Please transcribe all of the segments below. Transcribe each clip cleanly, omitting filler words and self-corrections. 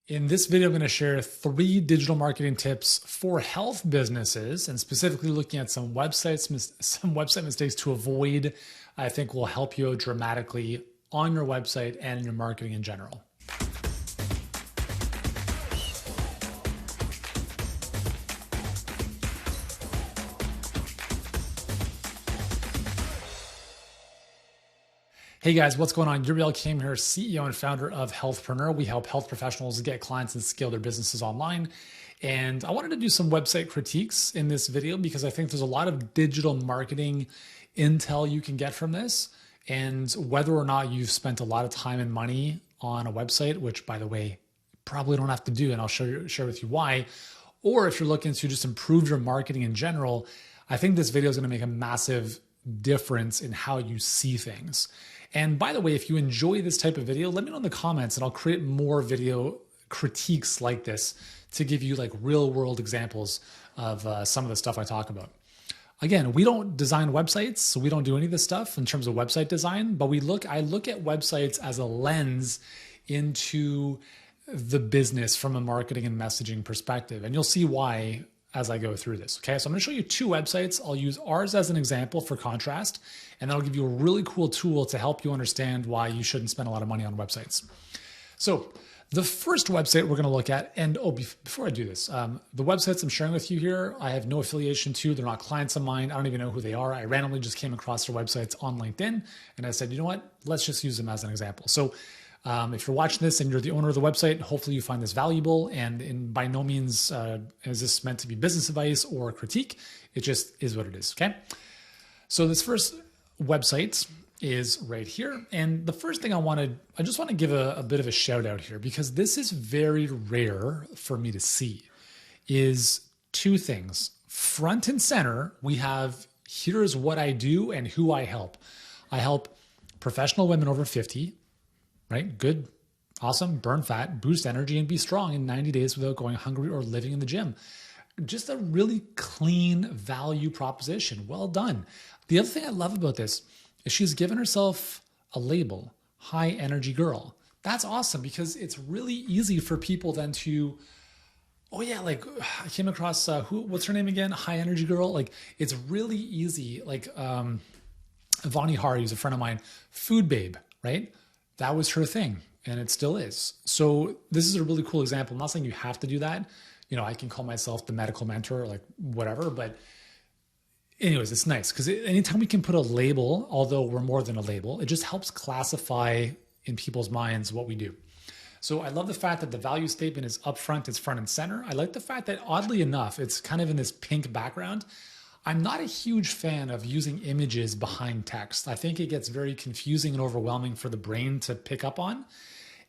In this video, I'm going to share 3 digital marketing tips for health businesses, and specifically looking at some website mistakes to avoid. I think will help you out dramatically on your website and in your marketing in general. Hey guys, what's going on? Yuri Elkaim here, CEO and founder of Healthpreneur. We help health professionals get clients and scale their businesses online. And I wanted to do some website critiques in this video because I think there's a lot of digital marketing intel you can get from this. And whether or not you've spent a lot of time and money on a website, which by the way, probably don't have to do, and I'll share with you why. Or if you're looking to just improve your marketing in general, I think this video is going to make a massive difference in how you see things. And by the way, if you enjoy this type of video, let me know in the comments and I'll create more video critiques like this to give you like real world examples of some of the stuff I talk about. Again, we don't design websites, so we don't do any of this stuff in terms of website design, but I look at websites as a lens into the business from a marketing and messaging perspective. And you'll see why as I go through this. Okay, so I'm going to show you 2 websites. I'll use ours as an example for contrast, and that'll give you a really cool tool to help you understand why you shouldn't spend a lot of money on websites. So the first website we're going to look at, and before I do this, the websites I'm sharing with you here, I have no affiliation to. They're not clients of mine. I don't even know who they are. I randomly just came across their websites on LinkedIn, and I said, you know what? Let's just use them as an example. So if you're watching this and you're the owner of the website, hopefully you find this valuable. And by no means is this meant to be business advice or a critique. It just is what it is, okay? So this first website is right here. And the first thing I just want to give a bit of a shout out here because this is very rare for me to see, is 2 things. Front and center, we have here's what I do and who I help. I help professional women over 50, right? Good, awesome, burn fat, boost energy, and be strong in 90 days without going hungry or living in the gym. Just a really clean value proposition. Well done. The other thing I love about this is she's given herself a label, high energy girl. That's awesome because it's really easy for people then to, oh yeah, like I came across, what's her name again? High energy girl. Like it's really easy. Like Vani Hari, who's a friend of mine, food babe, right? That was her thing and it still is. So this is a really cool example. I'm not saying you have to do that. You know, I can call myself the medical mentor or like whatever, but anyways, it's nice because anytime we can put a label, although we're more than a label, it just helps classify in people's minds what we do. So I love the fact that the value statement is upfront, it's front and center. I like the fact that oddly enough, it's kind of in this pink background. I'm not a huge fan of using images behind text. I think it gets very confusing and overwhelming for the brain to pick up on.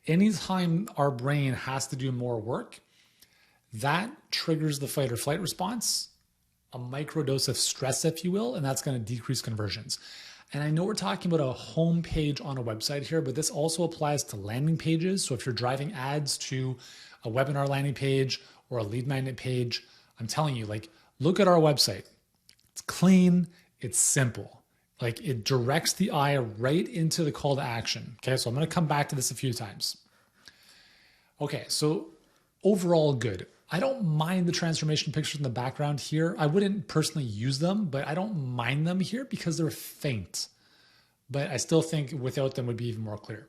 Anytime our brain has to do more work, that triggers the fight or flight response, a microdose of stress, if you will, and that's going to decrease conversions. And I know we're talking about a home page on a website here, but this also applies to landing pages. So if you're driving ads to a webinar landing page or a lead magnet page, I'm telling you, like, look at our website. It's clean, it's simple. Like it directs the eye right into the call to action. Okay, so I'm going to come back to this a few times. Okay, so overall good. I don't mind the transformation pictures in the background here. I wouldn't personally use them, but I don't mind them here because they're faint. But I still think without them would be even more clear.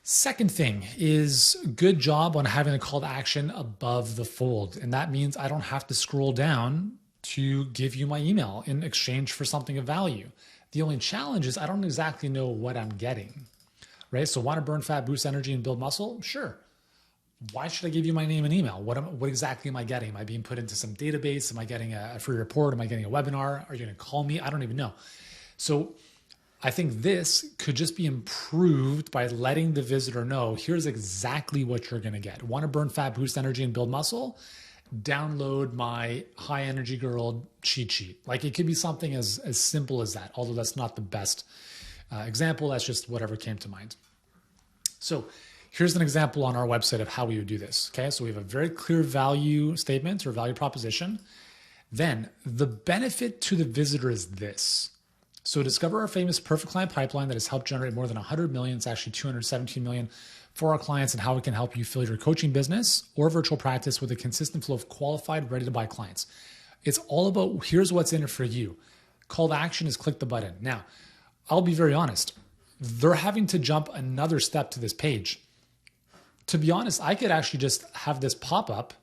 Second thing is good job on having a call to action above the fold. And that means I don't have to scroll down to give you my email in exchange for something of value. The only challenge is I don't exactly know what I'm getting, right? So want to burn fat, boost energy, and build muscle? Sure. Why should I give you my name and email? What exactly am I getting? Am I being put into some database? Am I getting a free report? Am I getting a webinar? Are you going to call me? I don't even know. So I think this could just be improved by letting the visitor know, here's exactly what you're going to get. Want to burn fat, boost energy, and build muscle? Download my high energy girl cheat sheet. Like it could be something as simple as that, although that's not the best example. That's just whatever came to mind. So here's an example on our website of how we would do this. Okay, so we have a very clear value statement or value proposition. Then the benefit to the visitor is this. So discover our famous perfect client pipeline that has helped generate more than 100 million. It's actually 217 million for our clients and how it can help you fill your coaching business or virtual practice with a consistent flow of qualified, ready to buy clients. It's all about here's what's in it for you. Call to action is click the button. Now, I'll be very honest. They're having to jump another step to this page. To be honest, I could actually just have this pop up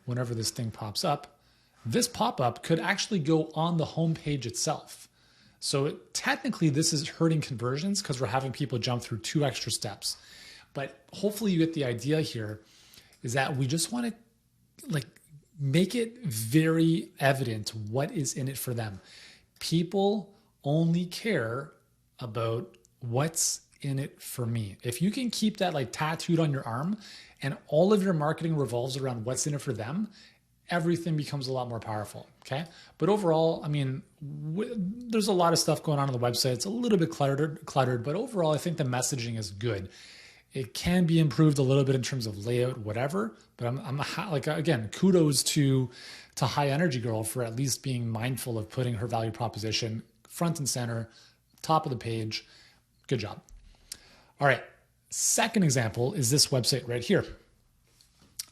whenever this thing pops up. This pop-up could actually go on the home page itself. So technically this is hurting conversions because we're having people jump through 2 extra steps. But hopefully you get the idea here is that we just want to make it very evident what is in it for them. People only care about what's in it for me. If you can keep that tattooed on your arm and all of your marketing revolves around what's in it for them, everything becomes a lot more powerful. Okay. But overall, I mean, there's a lot of stuff going on the website. It's a little bit cluttered, but overall, I think the messaging is good. It can be improved a little bit in terms of layout, whatever, but again, kudos to High Energy Girl for at least being mindful of putting her value proposition front and center, top of the page. Good job. All right. Second example is this website right here.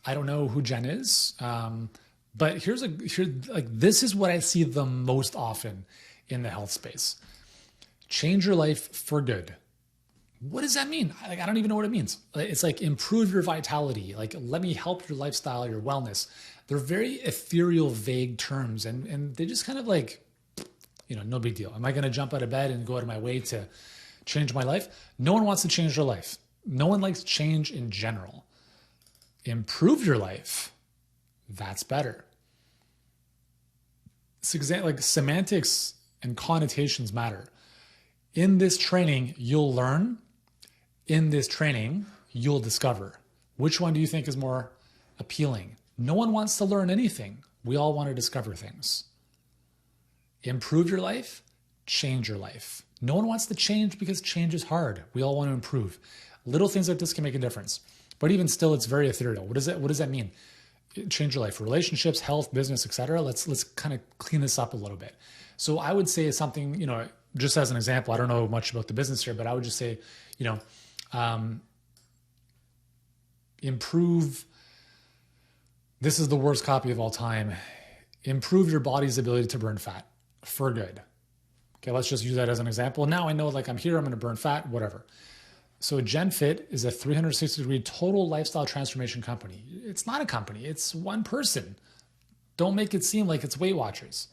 I don't know who Jen is, but this is what I see the most often in the health space. Change your life for good. What does that mean? I don't even know what it means. It's improve your vitality. Let me help your lifestyle, your wellness. They're very ethereal, vague terms. And they just kind of no big deal. Am I going to jump out of bed and go out of my way to change my life? No one wants to change their life. No one likes change in general. Improve your life. That's better. Semantics and connotations matter. In this training, you'll learn. In this training, you'll discover. Which one do you think is more appealing? No one wants to learn anything. We all want to discover things. Improve your life, change your life. No one wants to change because change is hard. We all want to improve. Little things like this can make a difference. But even still, it's very ethereal. What does that mean? Change your life, relationships, health, business, etc. Let's kind of clean this up a little bit. So I would say something, just as an example, I don't know much about the business here, but I would just say, improve. This is the worst copy of all time. Improve your body's ability to burn fat for good. Okay, let's just use that as an example. Now I know I'm here, I'm going to burn fat, whatever. So GenFit is a 360-degree total lifestyle transformation company. It's not a company, it's one person. Don't make it seem like it's Weight Watchers.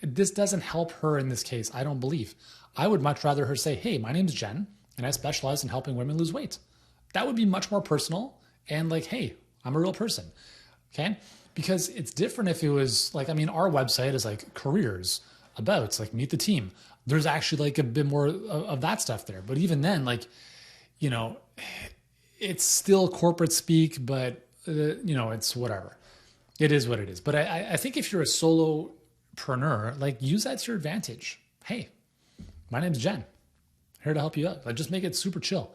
This doesn't help her in this case, I don't believe. I would much rather her say, hey, my name's Jen, and I specialize in helping women lose weight. That would be much more personal and hey, I'm a real person, okay? Because it's different if it was our website is careers, about, meet the team. There's actually a bit more of that stuff there. But even then, it's still corporate speak, but it's whatever. It is what it is. But I think if you're a solopreneur, use that to your advantage. Hey, my name's Jen, here to help you out. Just make it super chill.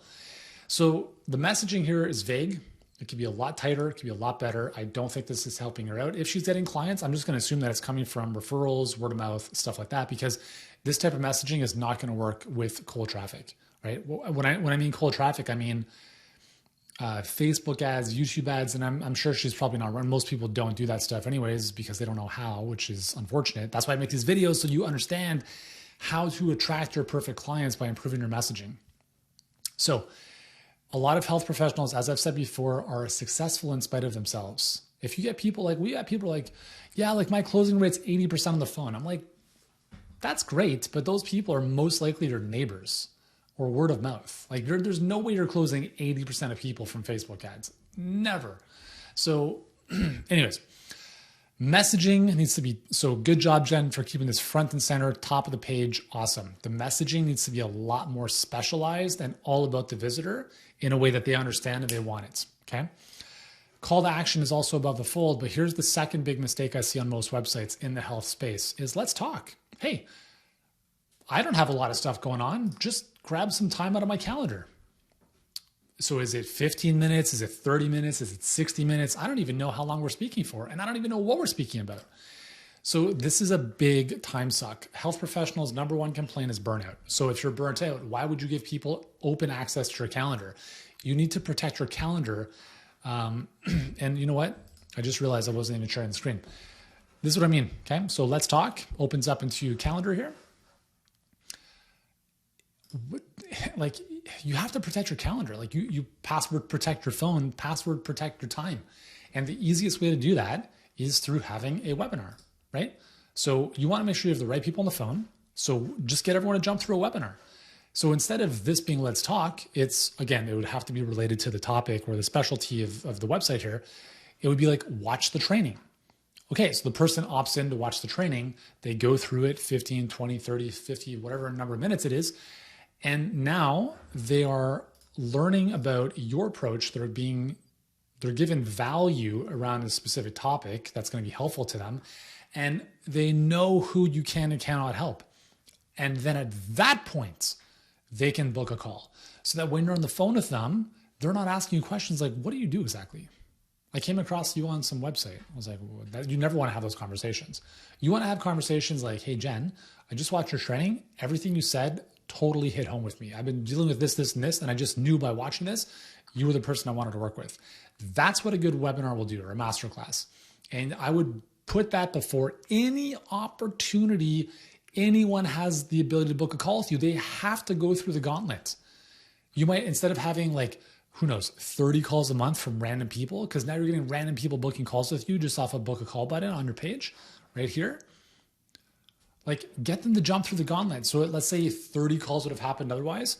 So the messaging here is vague. It could be a lot tighter. It could be a lot better. I don't think this is helping her out. If she's getting clients, I'm just going to assume that it's coming from referrals, word of mouth, stuff like that, because this type of messaging is not going to work with cold traffic, right? When I mean cold traffic, I mean Facebook ads, YouTube ads, and I'm sure she's probably not running. Most people don't do that stuff anyways because they don't know how, which is unfortunate. That's why I make these videos so you understand how to attract your perfect clients by improving your messaging. So a lot of health professionals, as I've said before, are successful in spite of themselves. If you get people we got people yeah, my closing rate's 80% on the phone. I'm that's great, but those people are most likely your neighbors or word of mouth. There's no way you're closing 80% of people from Facebook ads. Never. So anyways, messaging needs to be, so good job, Jen, for keeping this front and center, top of the page. Awesome. The messaging needs to be a lot more specialized and all about the visitor in a way that they understand and they want it. Okay. Call to action is also above the fold, but here's the second big mistake I see on most websites in the health space is let's talk. Hey, I don't have a lot of stuff going on. Just grab some time out of my calendar. So is it 15 minutes? Is it 30 minutes? Is it 60 minutes? I don't even know how long we're speaking for, and I don't even know what we're speaking about. So this is a big time suck. Health professionals' number one complaint is burnout. So if you're burnt out, why would you give people open access to your calendar? you need to protect your calendar. And you know what? I just realized I wasn't even sharing the screen. This is what I mean. Okay. So Let's Talk opens up into calendar here. Like, you have to protect your calendar. Like, you password protect your phone, password protect your time. And the easiest way to do that is through having a webinar, right? So you want to make sure you have the right people on the phone. So just get everyone to jump through a webinar. So instead of this being Let's Talk, it's, again, it would have to be related to the topic or the specialty of the website here. It would be like, watch the training. Okay, so the person opts in to watch the training. They go through it 15, 20, 30, 50, whatever number of minutes it is. And now they are learning about your approach. They're given value around a specific topic that's going to be helpful to them. And they know who you can and cannot help. And then at that point, they can book a call. So that when you're on the phone with them, they're not asking you questions like, what do you do exactly? I came across you on some website. I was like, you never want to have those conversations. You want to have conversations like, hey, Jen, I just watched your training. Everything you said totally hit home with me. I've been dealing with this, and this, and I just knew by watching this, you were the person I wanted to work with. That's what a good webinar will do, or a masterclass. And I would put that before any opportunity anyone has the ability to book a call with you. They have to go through the gauntlet. You might, instead of having like, who knows, 30 calls a month from random people, because now you're getting random people booking calls with you just off a book a call button on your page right here. Like, get them to jump through the gauntlet. So let's say 30 calls would have happened otherwise.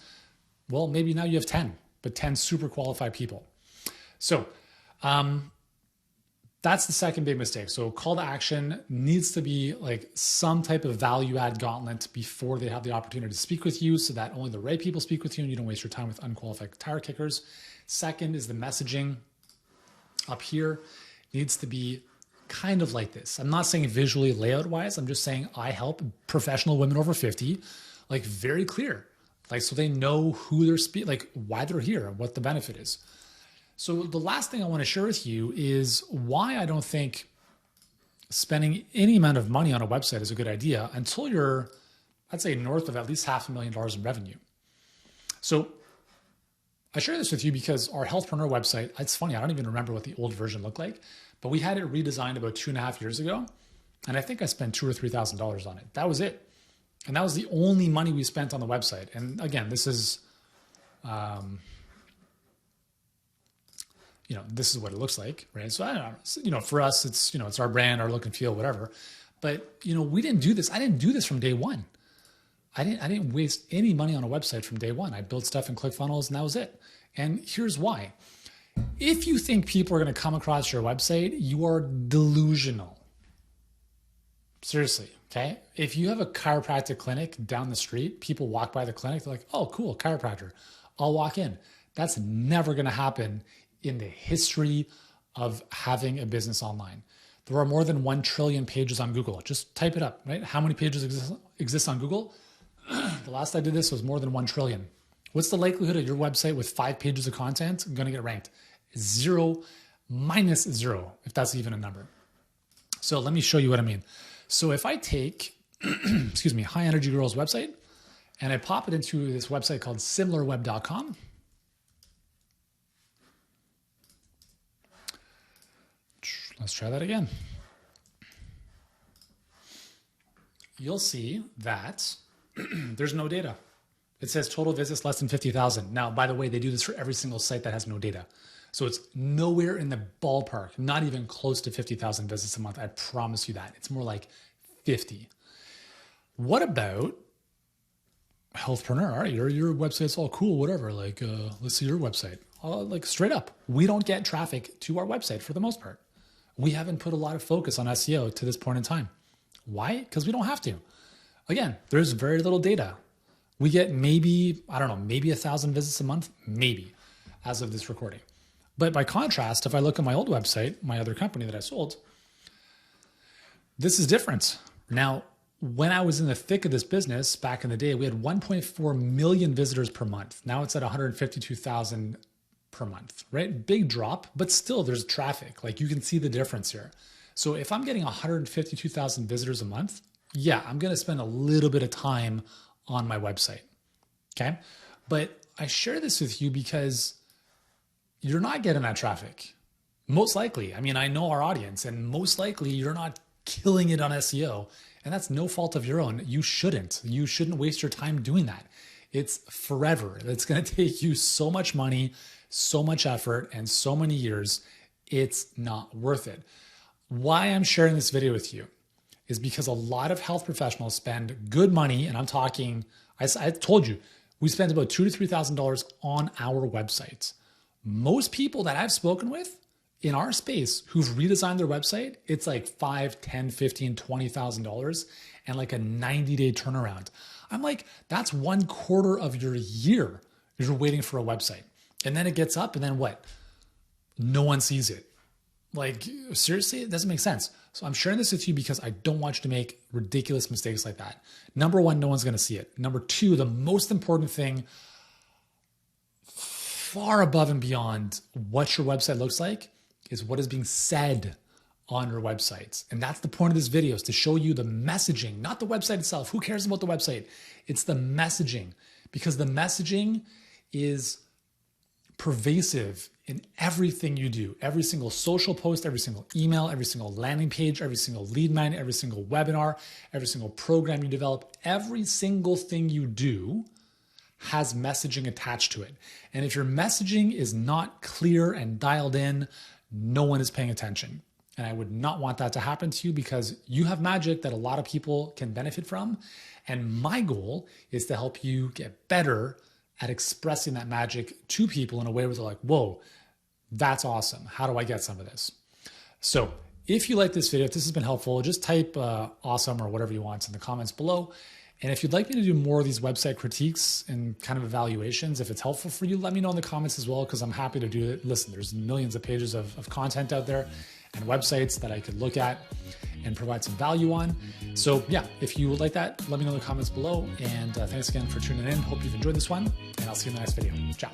Well, maybe now you have 10, but 10 super qualified people. So that's the second big mistake. So call to action needs to be like some type of value add gauntlet before they have the opportunity to speak with you, so that only the right people speak with you and you don't waste your time with unqualified tire kickers. Second is the messaging up here needs to be kind of like this. I'm not saying visually layout wise. I'm just saying I help professional women over 50, like very clear, like so they know who they're like why they're here and what the benefit is. So the last thing I want to share with you is why I don't think spending any amount of money on a website is a good idea until you're, I'd say, north of at least $500,000 in revenue. So I share this with you because our Healthpreneur website, it's funny, I don't even remember what the old version looked like, but we had it redesigned about 2.5 years ago. And I think I spent $2,000 or $3,000 on it. That was it. And that was the only money we spent on the website. And again, this is, this is what it looks like, right? So I don't know, for us, it's, it's our brand, our look and feel, whatever. But, we didn't do this. I didn't do this from day one. I didn't waste any money on a website from day one. I built stuff in ClickFunnels and that was it. And here's why. If you think people are going to come across your website, you are delusional. Seriously, okay? If you have a chiropractic clinic down the street, people walk by the clinic, they're like, oh, cool, chiropractor. I'll walk in. That's never going to happen in the history of having a business online. There are more than 1 trillion pages on Google. Just type it up, right? How many pages exist on Google? The last I did this was more than 1 trillion. What's the likelihood of your website with 5 pages of content going to get ranked? 0 minus 0, if that's even a number. So let me show you what I mean. So if I take, excuse me, High Energy Girl's website and I pop it into this website called similarweb.com. Let's try that again. You'll see that there's no data. It says total visits less than 50,000. Now, by the way, they do this for every single site that has no data. So it's nowhere in the ballpark, not even close to 50,000 visits a month. I promise you that. It's more like 50. What about Healthpreneur? All right, your website's all cool, whatever. Like, let's see your website. Like straight up, we don't get traffic to our website for the most part. We haven't put a lot of focus on SEO to this point in time. Why? Because we don't have to. Again, there's very little data. We get maybe 1,000 visits a month, maybe, as of this recording. But by contrast, if I look at my old website, my other company that I sold, this is different. Now, when I was in the thick of this business back in the day, we had 1.4 million visitors per month. Now it's at 152,000 per month, right? Big drop, but still there's traffic. Like you can see the difference here. So if I'm getting 152,000 visitors a month, yeah, I'm going to spend a little bit of time on my website. Okay. But I share this with you because you're not getting that traffic. Most likely. I mean, I know our audience, and most likely you're not killing it on SEO, and that's no fault of your own. You shouldn't. You shouldn't waste your time doing that. It's forever. It's going to take you so much money, so much effort, and so many years. It's not worth it. Why I'm sharing this video with you is because a lot of health professionals spend good money, and I'm talking, I told you, we spend about $2,000 to $3,000 on our websites. Most people that I've spoken with in our space who've redesigned their website, it's like $5,000, $10,000, $15,000, $20,000 and like a 90-day turnaround. I'm like, that's 1/4 of your year you're waiting for a website. And then it gets up and then what? No one sees it. Like, seriously, it doesn't make sense. So I'm sharing this with you because I don't want you to make ridiculous mistakes like that. Number one, no one's going to see it. Number two, the most important thing, far above and beyond what your website looks like, is what is being said on your websites. And that's the point of this video, is to show you the messaging, not the website itself. Who cares about the website? It's the messaging, because the messaging is pervasive in everything you do. Every single social post, every single email, every single landing page, every single lead magnet, every single webinar, every single program you develop, every single thing you do has messaging attached to it. And if your messaging is not clear and dialed in, no one is paying attention. And I would not want that to happen to you, because you have magic that a lot of people can benefit from. And my goal is to help you get better at expressing that magic to people in a way where they're like, whoa, that's awesome. How do I get some of this? So if you like this video, if this has been helpful, just type awesome or whatever you want in the comments below. And if you'd like me to do more of these website critiques and kind of evaluations, if it's helpful for you, let me know in the comments as well, because I'm happy to do it. Listen, there's millions of pages of content out there and websites that I could look at and provide some value on. So yeah, if you would like that, let me know in the comments below. And thanks again for tuning in. Hope you've enjoyed this one, and I'll see you in the next video. Ciao.